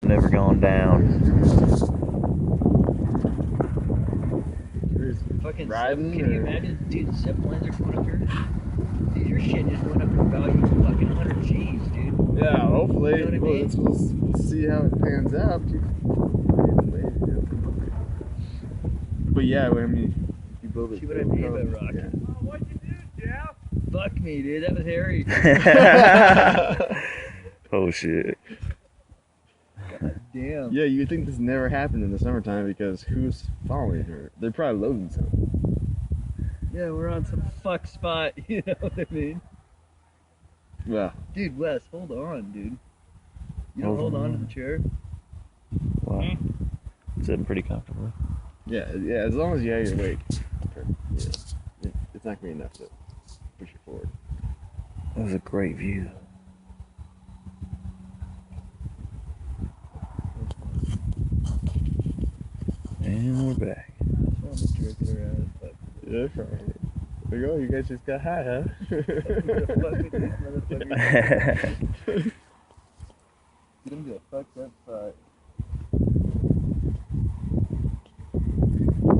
never gone down. Fucking riding. Can you imagine, dude? Zip lines are going up here. Dude, your shit just went up in value of fucking 100 G's, dude. Yeah, hopefully. You know what I mean? We'll see how it pans out. But yeah, I mean, you build it. See what I mean by rock. Yeah. What'd you do, Jeff? Fuck me, dude. That was hairy. Oh shit. Damn. Yeah, you would think this never happened in the summertime because who's following her? They're probably loading something. Yeah, we're on some fuck spot. You know what I mean? Yeah. Dude, Wes, hold on, dude. You don't hold on to the chair. Wow. Sitting pretty comfortably. Yeah, as long as you have your weight. Yeah. It's not going to be enough to push you forward. That was a great view. And we're back. Just wanted to jerk it around. Fuck. Yeah, right. There you go, you guys just got high, huh? Fuck with these motherfuckers. Get them to a fucked up spot.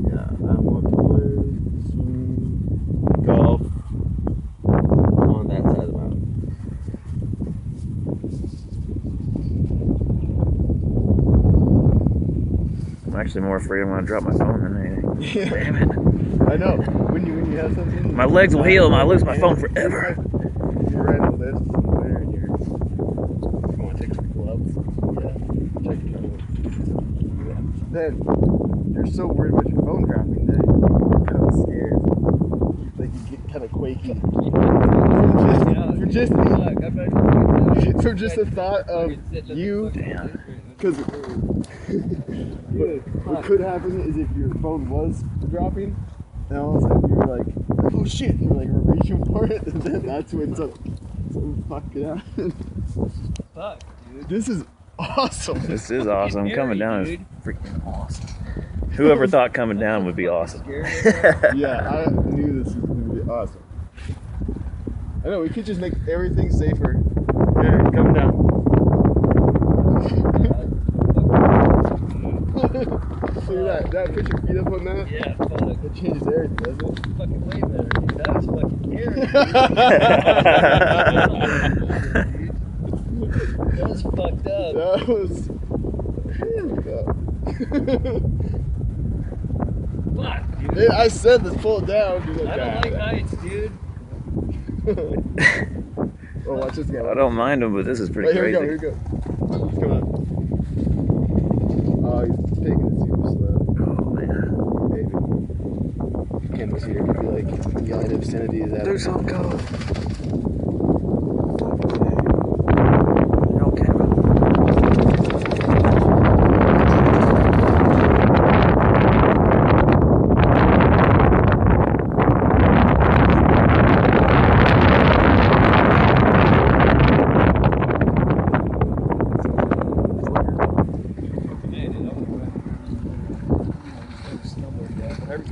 Yeah, I'm multiplayer, swim, golf on that side of the mountain. I'm actually more afraid I'm gonna drop my phone than anything. Yeah. Damn it. I know. When you have something, My legs will heal and I'll lose my phone forever. You're riding a lift somewhere and you want to take some gloves. Yeah. Check your phone. Yeah. Then you're so worried about your phone dropping that you're kind of scared. Like you get kind of quaky. From just the thought of you. Damn. Because what could happen is if your phone was dropping, and all of a sudden you were like, oh shit, and you're like reaching for it, and then that's when something fucking happened. Fuck, dude. This is awesome. This is awesome. Hairy, Coming down is dude. freaking awesome. Whoever thought coming down would be awesome. Yeah, I knew this was going to be awesome. I know, we could just make everything safer. Here, come down. Look at that. That put your feet up on that? Yeah, fuck. That changes everything, doesn't it? Fucking way better, dude. That was fucking hairy, dude. That was fucked up. That was. Fuck, dude. Man, I said let's pull it down. Dude, I don't like heights, dude. Oh, watch this guy. I don't mind them, but this is pretty Here we crazy. go, here we go. Come on. Oh, he's taking it super slow. Oh man. Maybe. Campus here could be like the only vicinity is that. Do some go. You're okay, bro.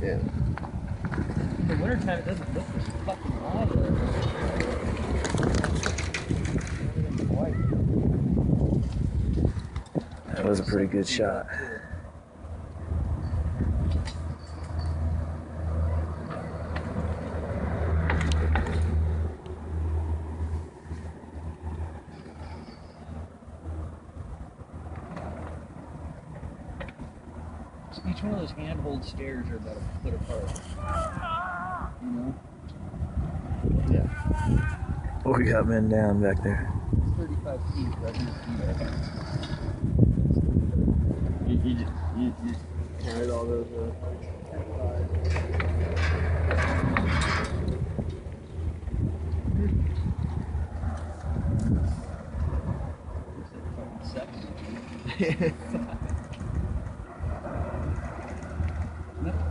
Yeah. In the wintertime, it doesn't look this fucking awesome. That was a pretty good shot. Each one of those handhold stairs are about a foot apart. You know? Yeah. What we got men down back there? 35 feet, right in the feet. You counted all those.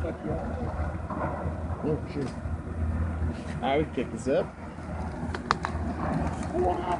Fuck you up. No, for sure. I would kick this up. Wow.